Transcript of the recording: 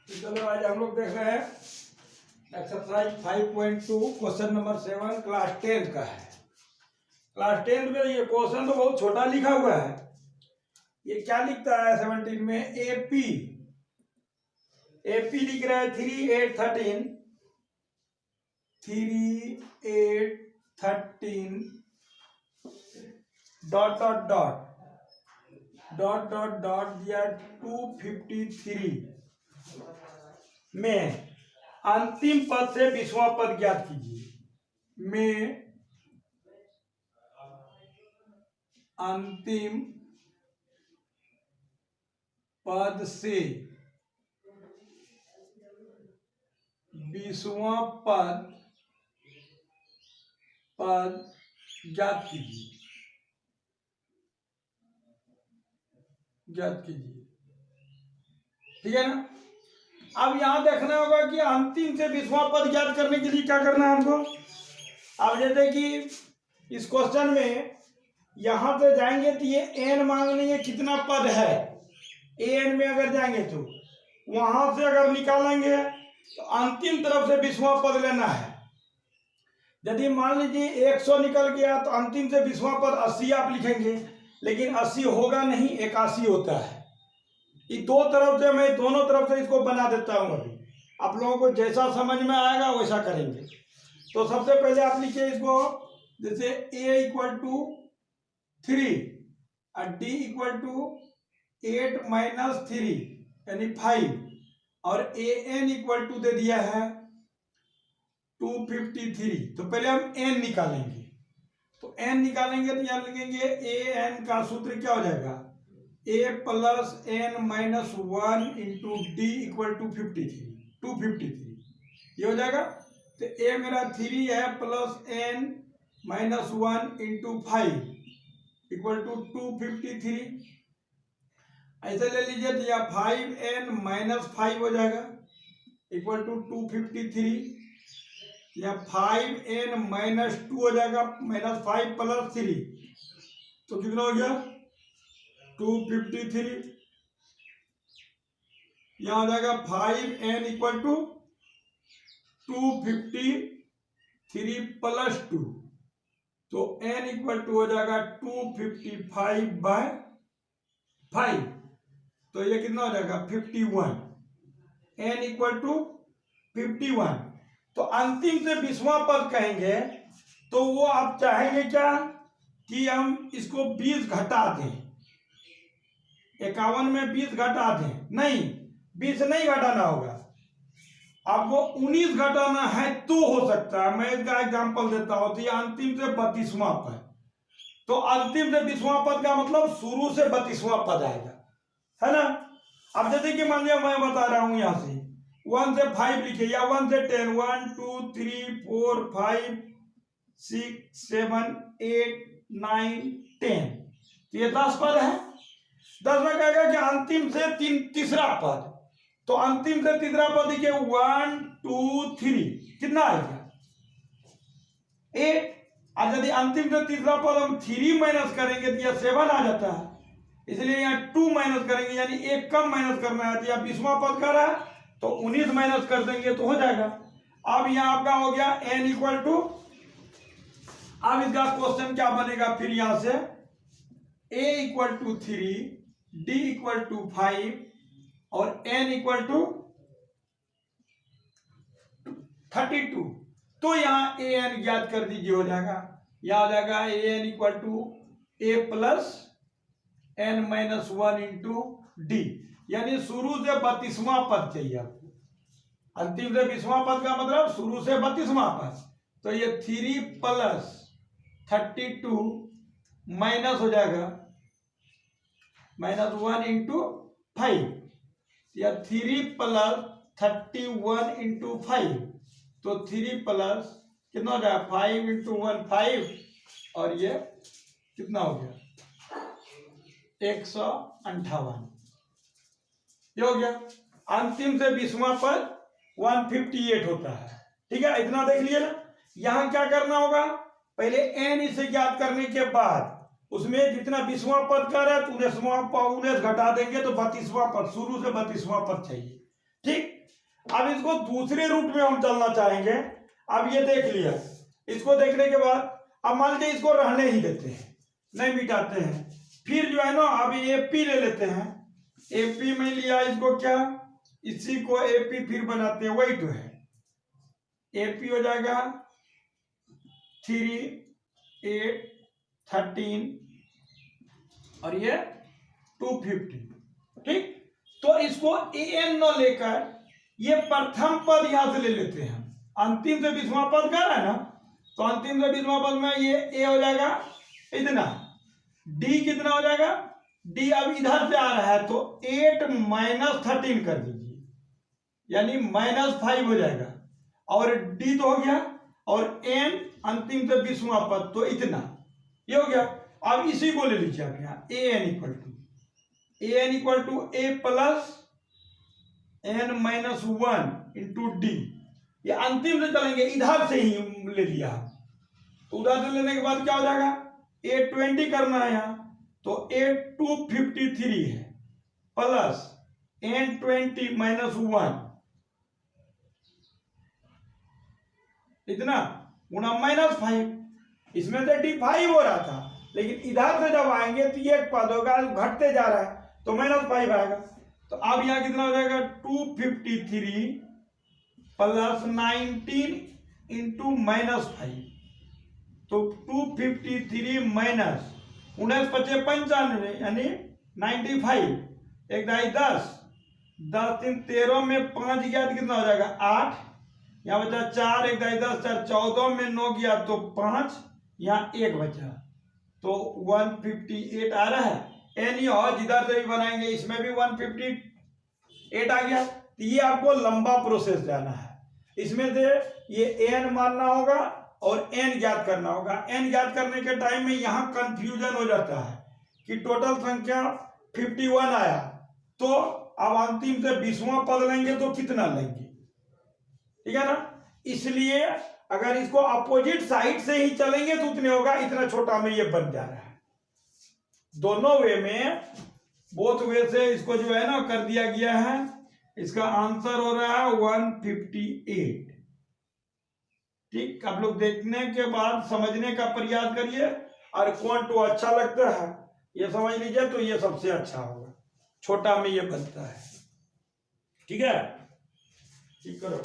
तो चलो आज हम लोग देख रहे हैं एक्सरसाइज 5.2 क्वेश्चन नंबर 7 क्लास 10 का है। क्लास 10 में ये क्वेश्चन तो बहुत छोटा लिखा हुआ है। ये क्या लिखता है 17 में एपी लिख रहा है 3 8 13 डॉट डॉट दिया 253 में अंतिम पद से 20वां पद ज्ञात कीजिए। में अंतिम पद से 20वां पद ज्ञात कीजिए। ठीक है ना। अब यहां देखना होगा कि अंतिम से 20वां पद ज्ञात करने के लिए क्या करना है हमको। अब जैसे कि इस क्वेश्चन में यहां से जाएंगे तो ये एन मांग लेंगे कितना पद है। एन में अगर जाएंगे तो वहां से अगर निकालेंगे तो अंतिम तरफ से 20वां पद लेना है। यदि मान लीजिए 100 निकल गया तो अंतिम से 20वां पद 80 आप लिखेंगे, लेकिन 80 होगा नहीं, 81 होता है। ये दो तरफ से मैं दोनों तरफ से इसको बना देता हूं। अभी आप लोगों को जैसा समझ में आएगा वैसा करेंगे। तो सबसे पहले आप लिखिए इसको, जैसे a इक्वल टू 3 और d इक्वल टू 8 माइनस 3 यानी 5 और an इक्वल टू दे दिया है 253। तो पहले हम n निकालेंगे। तो n निकालेंगे तो यहाँ लिखेंगे an का सूत्र क्या हो जाएगा, a plus n minus 1 into D equal to 253 ये हो जाएगा। तो a मेरा 3 है plus n minus 1 into 5 equal to 253। ऐसे ले लीजिए तो यह 5n माइनस 5 हो जाएगा इक्वल टू 253। या 5n माइनस 2 हो जाएगा माइनस 5 प्लस 3 तो कितना हो गया 253। यहां हो जाएगा 5n इक्वल टू 253 प्लस 2 तो n इक्वल टू हो जाएगा 255 बाय 5 तो ये कितना हो जाएगा 51। n equal to 51। तो अंतिम से 20वां पद कहेंगे तो वो आप चाहेंगे क्या कि हम इसको 20 घटा दें। 51 में 20 घटा दें, नहीं 20 नहीं घटाना होगा, आपको 19 घटाना है तो हो सकता है। मैं इसका एग्जांपल देता हूं। तो ये अंतिम से 32वां पद, तो अंतिम से 20वां पद का मतलब शुरू से 32वां पद आएगा, है ना। अब जैसे कि मान लिया मैं बता रहा हूं यहां से 1 से 5 लिखिए या 1 से 10 1 2 3 4 5 6 7 8 9 10 तो ये 10 पद है। 10 में कहेगा कि अंतिम से तीसरा पद, तो अंतिम से तीसरा पद देखिए 1 2 3 कितना आएगा 8। और यदि अंतिम से तीसरा पद हम 3 माइनस करेंगे तो यह 7 आ जाता है, इसलिए यहाँ 2 माइनस करेंगे यानी एक कम माइनस करना है। तो यह 20वां पद कर रहा है तो 19 माइनस कर देंगे तो हो जाएगा। अब यहां आपका हो गया n इक्वल टू, अब इसका क्वेश्चन क्या बनेगा फिर यहां से a equal to 3 d equal to 5 और n इक्वल टू 32। तो यहां an ज्ञात कर दीजिए, हो जाएगा। यहां हो जाएगा an equal to a plus n minus 1 into D, यानी शुरू से 32वां पद चाहिए आपको। अंतिम से 20वां पद का मतलब शुरू से 32वां पद। तो ये 3 प्लस 32 माइनस हो जाएगा माइनस 1 इंटू 5 या 3 प्लस 31 इंटू 5 तो 3 प्लस कितना हो जाएगा 5 इंटू 1 5 और ये कितना हो गया 158 ये हो गया। अंतिम से 20वां पद 158 होता है। ठीक है, इतना देख लिया ना। यहां क्या करना होगा, पहले n इसे ज्ञात करने के बाद उसमें जितना 20वां पद का रहा है 19 घटा देंगे तो 32वां पद, शुरू से 32वां पद चाहिए। ठीक, अब इसको दूसरे रूट में हम चलना चाहेंगे। अब ये देख लिया, इसको देखने के बाद अब मान लीजिए इसको रहने ही देते हैं, नहीं मिटाते हैं। फिर जो है ना अब एपी ले लेते हैं। एपी में लिया इसको, क्या इसी को एपी फिर बनाते हैं, वही तो है। एपी हो जाएगा 3, 8, 13 और ये 250। ठीक, तो इसको an न लेकर ये प्रथम पद यहां से ले लेते हैं। अंतिम से 20वां पद कर रहा है ना, तो अंतिम से 20वां पद में ये a हो जाएगा इतना, d कितना हो जाएगा, d अब इधर से आ रहा है तो 8 - 13 कर दीजिए, यानी -5 हो जाएगा। और d तो हो गया, और n अंतिम से 20वां पद तो इतना, ये हो गया। अब इसी को ले लीजिए आप यहाँ, an equal to a plus n-1 into d। ये अंतिम से चलेंगे, इधर से ही ले लिया, तो उधर से लेने के बाद क्या हो जाएगा, a20 करना है यहाँ, तो a253 है प्लस n20 - 1 इतना गुना -5। इसमें से d5 हो रहा था, लेकिन इधर से जब आएंगे तो ये पद होगा घटते जा रहा है, तो -5 आएगा। तो अब यहां कितना हो जाएगा, 253 प्लस 19 इंटू -5, तो 253 माइनस 19 पचे 95 यानी 95, 1 ढाई 10, 10 3 13 में 5 गया तो कितना हो जाएगा 8, यहाँ बचा 4, 1 ढाई 10 4 14 में 9 गया तो 5, यहाँ 1 बचा, तो 158 आ रहा है। एनी और जिधर से भी बनाएंगे इसमें भी 158 आ गया। तो ये आपको लंबा प्रोसेस जाना है, इसमें से ये एन मानना होगा और एन ज्ञात करना होगा। एन ज्ञात करने के टाइम में यहाँ कंफ्यूजन हो जाता है कि टोटल संख्या 51 आया, तो अब अंतिम से 20वां पद लेंगे तो कितना लेंगे, ठीक है ना। इसलिए अगर इसको अपोजिट साइड से ही चलेंगे तो उतने होगा, इतना छोटा में ये बन जा रहा है। दोनों वे में, बोथ वे से इसको जो है ना कर दिया गया है। इसका आंसर हो रहा है 158। ठीक, आप लोग देखने के बाद समझने का प्रयास करिए, और कौन तो अच्छा लगता है ये समझ लीजिए, तो ये सबसे अच्छा होगा, छोटा में ये बनता है। ठीक है, ठीक करो।